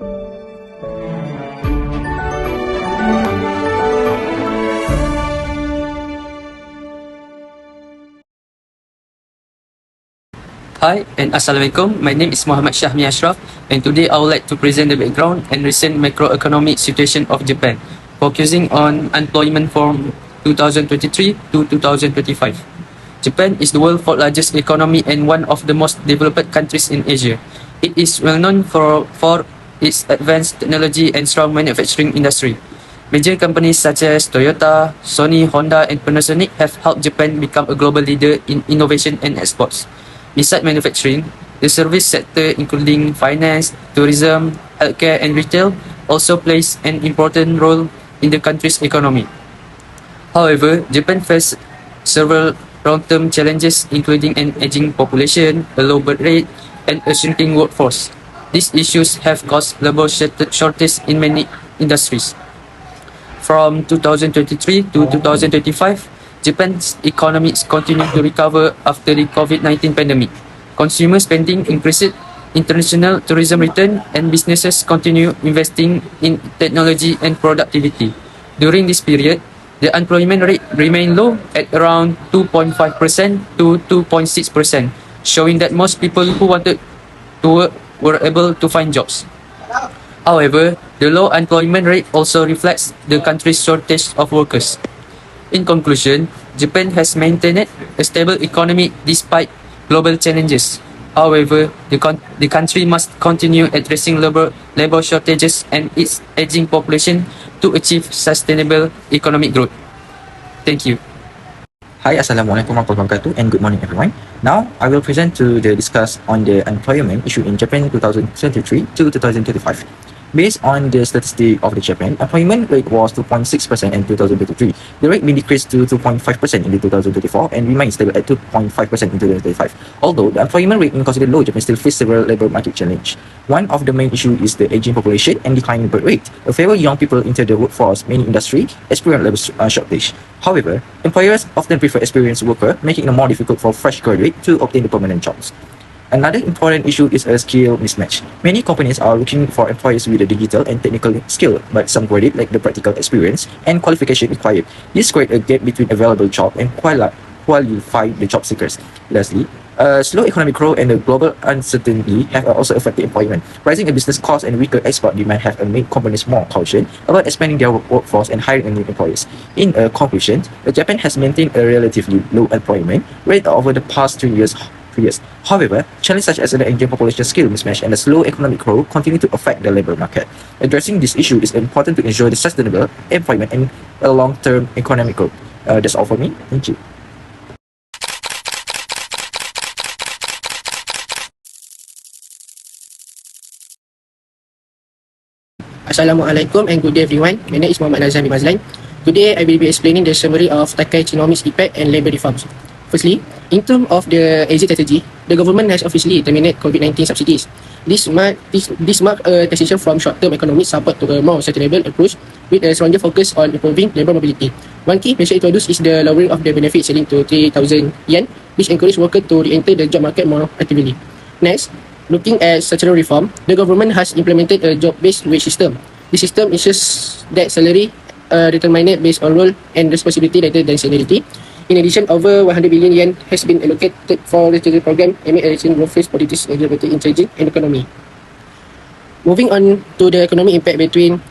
Hi and Assalamualaikum. My name is Muhammad Shahmi Ashraf, and today I would like to present the background and recent macroeconomic situation of Japan, focusing on unemployment from 2023 to 2025. Japan is the world's fourth largest economy and one of the most developed countries in Asia. It is well known for its advanced technology and strong manufacturing industry. Major companies such as Toyota, Sony, Honda, and Panasonic have helped Japan become a global leader in innovation and exports. Besides manufacturing, the service sector including finance, tourism, healthcare and retail also plays an important role in the country's economy. However, Japan faces several long-term challenges including an aging population, a low birth rate, and a shrinking workforce. These issues have caused labor shortage in many industries. From 2023 to 2025, Japan's economy is continuing to recover after the COVID-19 pandemic. Consumer spending increased, international tourism returned, and businesses continue investing in technology and productivity. During this period, the unemployment rate remained low at around 2.5% to 2.6%, showing that most people who wanted to work were able to find jobs. However, the low unemployment rate also reflects the country's shortage of workers. In conclusion, Japan has maintained a stable economy despite global challenges. However, the country must continue addressing labor shortages and its aging population to achieve sustainable economic growth. Thank you. Hi, Assalamualaikum warahmatullahi wabarakatuh, and good morning everyone. Now, I will present to discuss on the unemployment issue in Japan 2023 to 2025. Based on the statistic of the Japan, employment rate was 2.6% in 2023. The rate may decrease to 2.5% in 2024 and remain stable at 2.5% in 2025. Although the employment rate is considered low, Japan still faces several labor market challenges. One of the main issues is the aging population and declining birth rate. A fewer young people enter the workforce, many industries experience labor shortage. However, employers often prefer experienced workers, making it more difficult for fresh graduates to obtain the permanent jobs. Another important issue is a skill mismatch. Many companies are looking for employees with a digital and technical skill, but some graduate lack the practical experience and qualification required. This creates a gap between available job and qualify the job seekers. Lastly, slow economic growth and the global uncertainty have also affected employment. Rising business costs and weaker export demand have made companies more cautious about expanding their workforce and hiring new employees. In conclusion, Japan has maintained a relatively low employment rate over the past 2 years. However, challenges such as the aging population skill mismatch and the slow economic growth continue to affect the labor market. Addressing this issue is important to ensure the sustainable employment and a long-term economic growth. That's all for me. Thank you. Assalamualaikum and good day everyone. My name is Muhammad Nazan bin Mazlan. Today I will be explaining the summary of Takaichinomics impact and labor reforms. Firstly, in terms of the exit strategy, the government has officially terminated COVID-19 subsidies. This marks a transition from short-term economic support to a more sustainable approach with a stronger focus on improving labor mobility. One key measure introduced is the lowering of the benefit ceiling to 3,000 yen, which encourages workers to re-enter the job market more actively. Next, looking at structural reform, the government has implemented a job-based wage system. This system ensures that salary determined based on role and responsibility rather than seniority. In addition, over 100 billion yen has been allocated for the children program amid a recent growth politics in changing and economy. Moving on to the economic impact between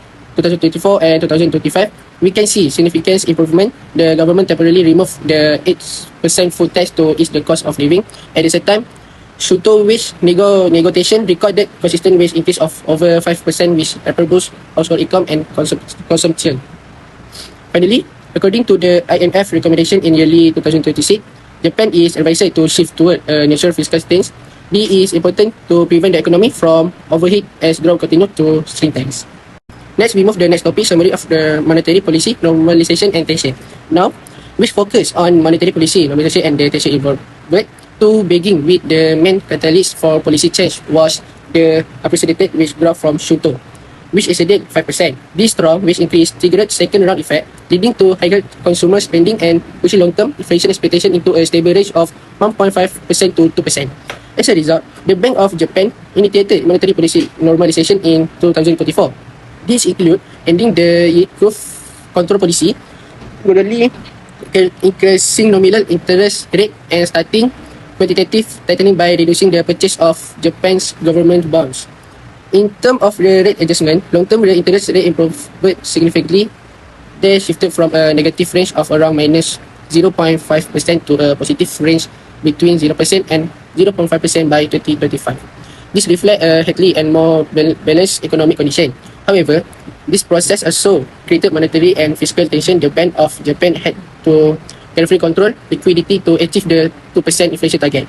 2024 and 2025, we can see significant improvement. The government temporarily removed the 8% food tax to ease the cost of living. At the same time, Shuto wage negotiation recorded consistent wage increase of over 5%, which boosts household income and consumption. Finally, according to the IMF recommendation in yearly 2026, Japan is advised to shift toward a neutral fiscal stance. This is important to prevent the economy from overheat as growth continues to shrink tanks. Next, we move to the next topic, summary of the monetary policy, normalization and tension. Now, which focus on monetary policy, normalization and the tension involved. To begin with, the main catalyst for policy change was the unprecedented wage growth from Shuto, which exceeded 5%. This strong wage increase triggered second round effect, leading to higher consumer spending and pushing long-term inflation expectation into a stable range of 1.5% to 2%. As a result, the Bank of Japan initiated monetary policy normalization in 2024. This include ending the yield curve control policy, gradually increasing nominal interest rate and starting quantitative tightening by reducing the purchase of Japan's government bonds. In terms of the rate adjustment, long-term real interest rate improved significantly. They shifted from a negative range of around minus 0.5% to a positive range between 0% and 0.5% by 2025. This reflects a healthy and more balanced economic condition. However, this process also created monetary and fiscal tension. The Bank of Japan had to carefully control liquidity to achieve the 2% inflation target,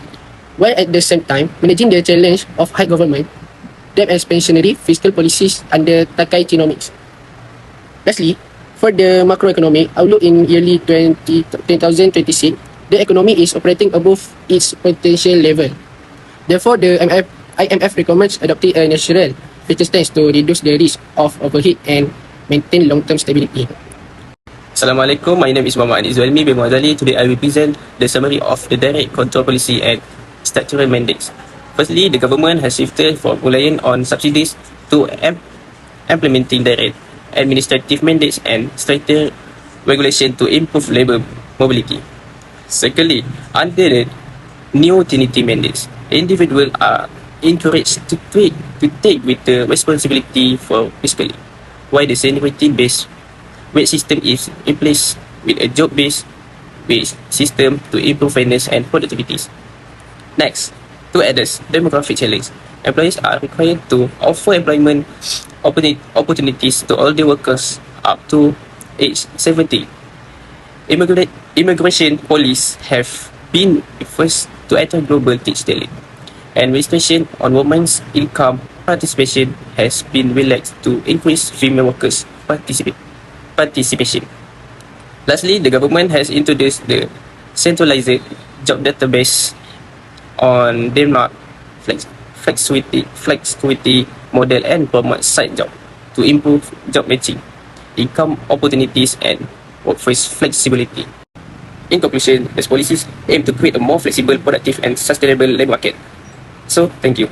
while at the same time managing the challenge of high government debt and expansionary fiscal policies under camieyy. Lastly, for the macroeconomic outlook in yearly 2026, the economy is operating above its potential level. Therefore, the IMF recommends adopting a natural fiscal stance to reduce the risk of overheat and maintain long-term stability. Assalamualaikum, my name is Muhammad Aniq bin Muazzali. Today I will present the summary of the direct control policy and statutory mandates. Firstly, the government has shifted from relying on subsidies to implementing direct administrative mandates and stricter regulation to improve labour mobility. Secondly, under the new Trinity mandates, individuals are encouraged to take with the responsibility for fiscally, while the seniority-based wage system is in place with a job-based wage system to improve fairness and productivity. Next, to address demographic challenge, employers are required to offer employment opportunities to older workers up to age 70. Immigration police have been first to enter global teach talent, and restriction on women's income participation has been relaxed to increase female workers' participation. Lastly, the government has introduced the centralized job database on Denmark flexicurity model and promote side job to improve job matching, income opportunities and workforce flexibility. In conclusion, these policies aim to create a more flexible, productive and sustainable labour market. So, thank you.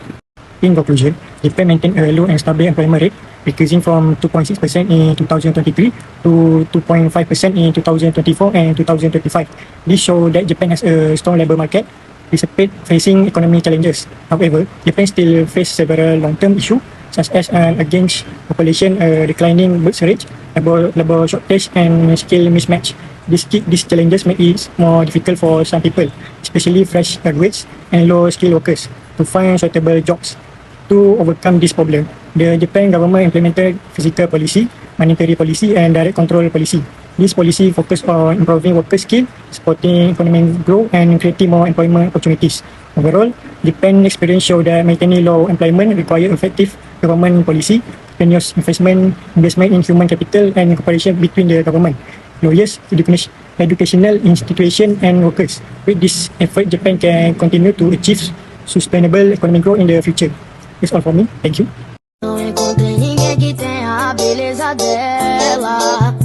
In conclusion, Japan maintained a low and stable employment rate, decreasing from 2.6% in 2023 to 2.5% in 2024 and 2025. This shows that Japan has a strong labour market despite facing economic challenges. However, Japan still faces several long-term issues such as an aging population, declining birth rate, labour shortage and skill mismatch. These challenges make it more difficult for some people, especially fresh graduates and low-skilled workers, to find suitable jobs. To overcome this problem, the Japan government implemented fiscal policy, monetary policy and direct control policy. This policy focused on improving worker skill, supporting economic growth and creating more employment opportunities. Overall, Japan's experience shows that maintaining low employment requires effective government policy, continuous investment in human capital and cooperation between the government, lawyers, educational institutions and workers. With this effort, Japan can continue to achieve sustainable economic growth in the future. That's all for me. Thank you. Não encontrei ninguém que tenha a beleza dela.